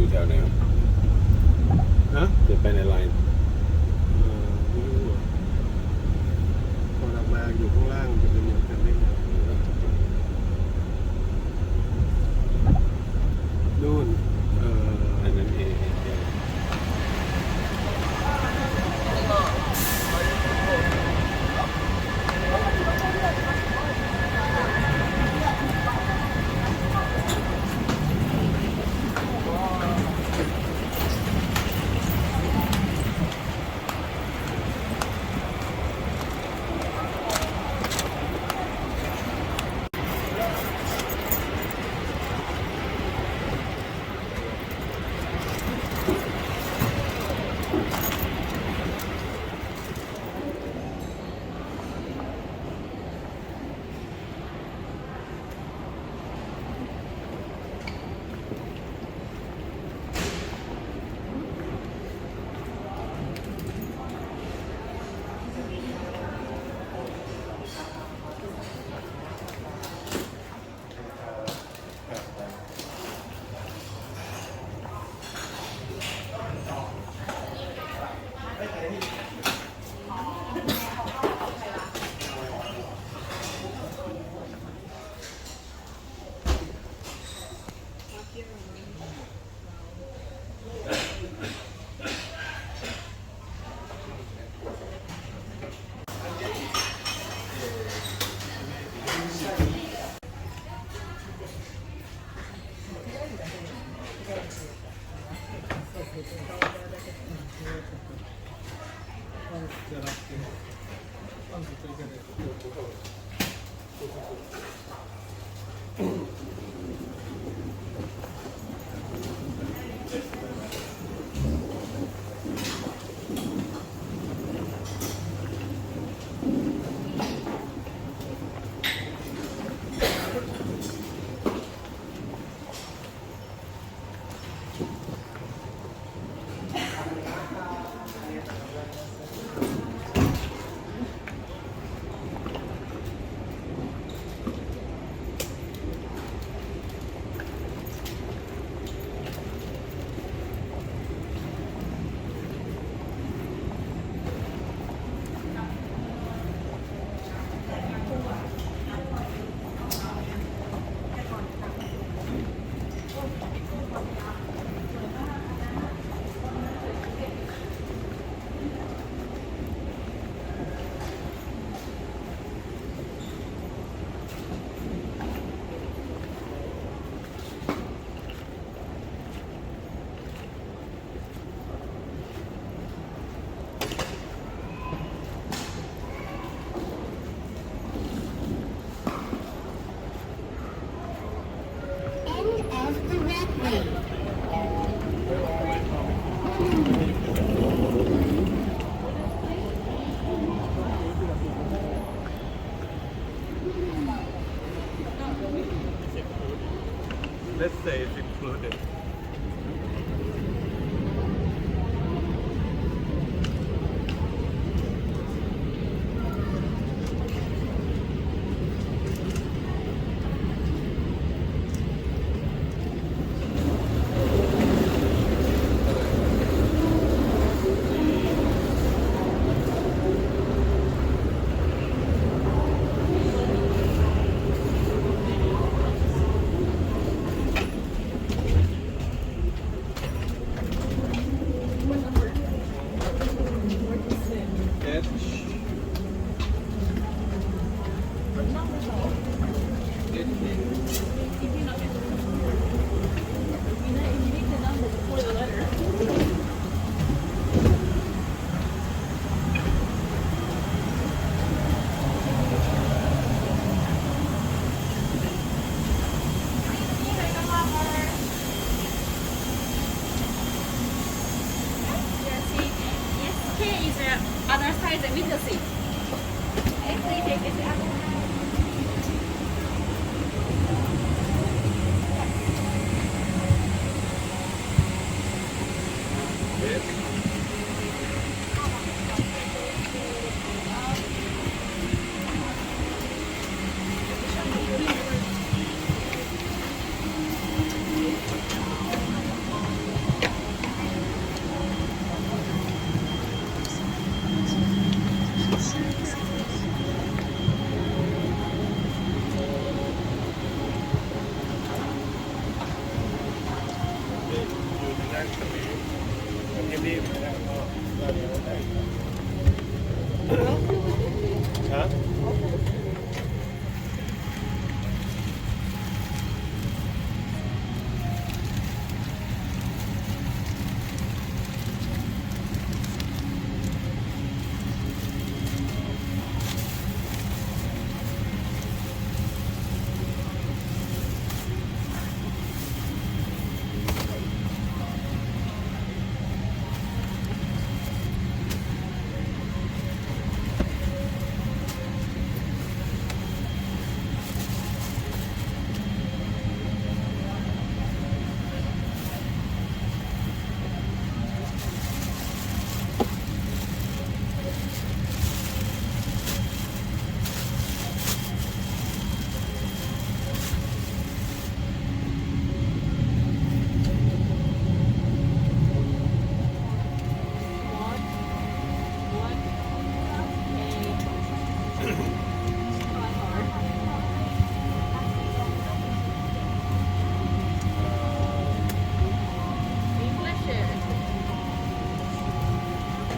อยู่แถวไหนวะ ฮะ จะไปในไลน์ ไม่รู้อ่ะพอเรามาอยู่ข้างล่างจะเป็นเหมือนกันได้ไงนู่นอันนั้นเอLet's say it's included. Other side, the window seat. Please take it out. รีบไม่ได้ก็เดี๋ยวได้ฮะ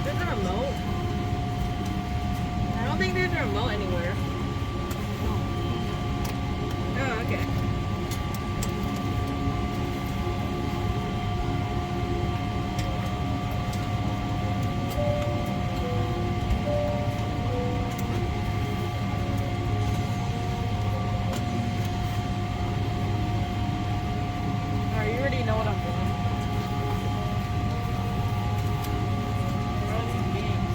There's a remote. I don't think there's a remote anywhere. Oh, okay. Alright, you already know what I'm doing. What are these games?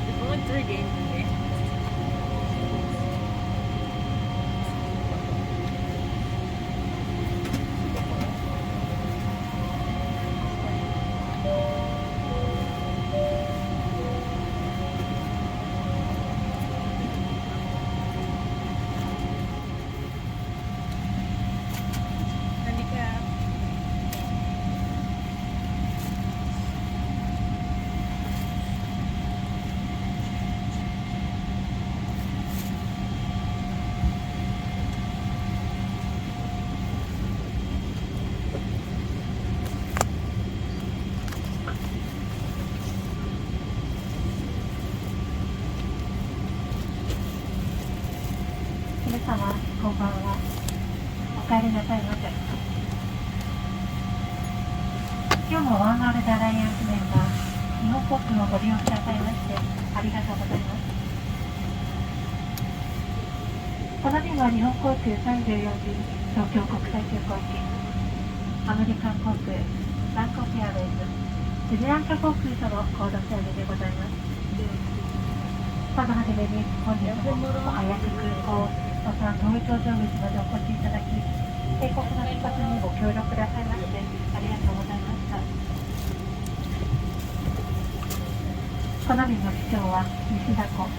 There's only 3 games in here. Handicap. There's a park in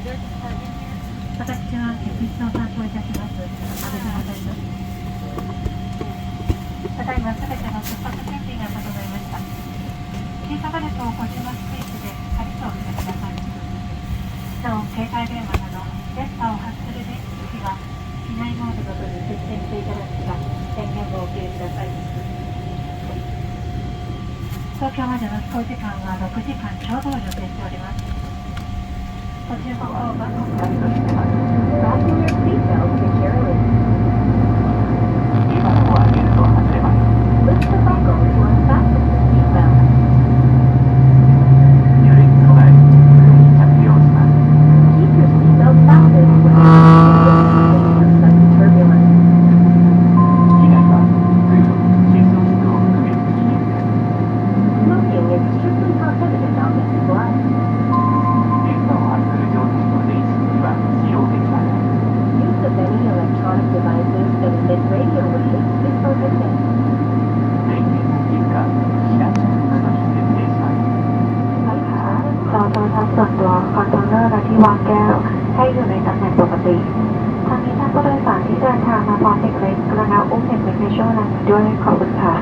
here. 私は客室を担当いたします。阿部でございます。ただいますべての出発準備が整いました。シートベルトをご注目スイッチでしっかりとおしてください。なお、携帯電話など電波を発する電気機器は機内モードなどに設定していただくか、電源をお切りください。東京までの飛行時間は6時間ちょうどを予定しております。ご注文を番号からお願いします。Fasten your seatbelt securely. 今のはゲートを外れます。Lift the buckle to unfasten your seatbelt. 揺れに備え、着用します。Keep your seatbelt fastened when sudden turbulence. 機内は空、深層室を含め危険です。Smoking is strictly prohibited on this flight.電波を発する状態の電子機器は使用できません。Use of any electronic devices that emit radio waves is prohibited. 電源を切るか、避難者の方に設定します。จอโทรทัศน์ส่วนตัวคอนโทรลเลอร์และที่วางแก้วให้อยู่ในตำแหน่งปกติทางนี้ท่านผู้โดยสารที่เดินทางมาพร้อมเด็กเล็กกรุณาอุ้มเด็กเล็กในช่วงนั้นด้วยขอบคุณค่ะ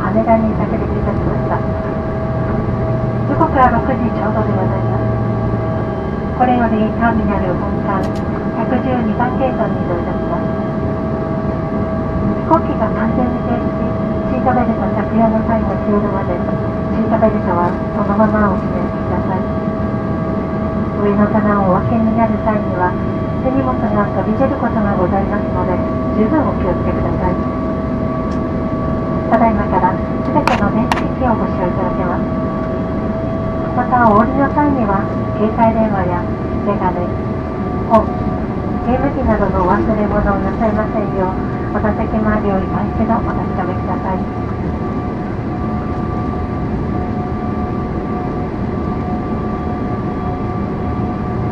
羽田に着陸いたしました。時刻は6時ちょうどでございます。これよりターミナル本館112番ゲートに移動いたします。飛行機が完全に停止し、シートベルト着用の際が消えるまで、シートベルトはそのままお締めください。上の棚をお分けになる際には、手荷物が飛び出ることがございますので、十分お気をつけください。ただいまからすべての電子機器をご使用いただけます。また、お降りの際には、携帯電話やメガネ、本、ゲーム機などのお忘れ物をなさいませんよう、お座席周りを今一度お確かめください。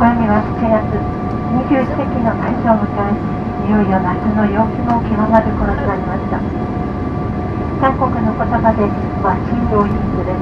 今夜は7月21世紀の大正を迎え、いよいよ夏の陽気も極まる頃となりました。韓国の言葉では新陽イングで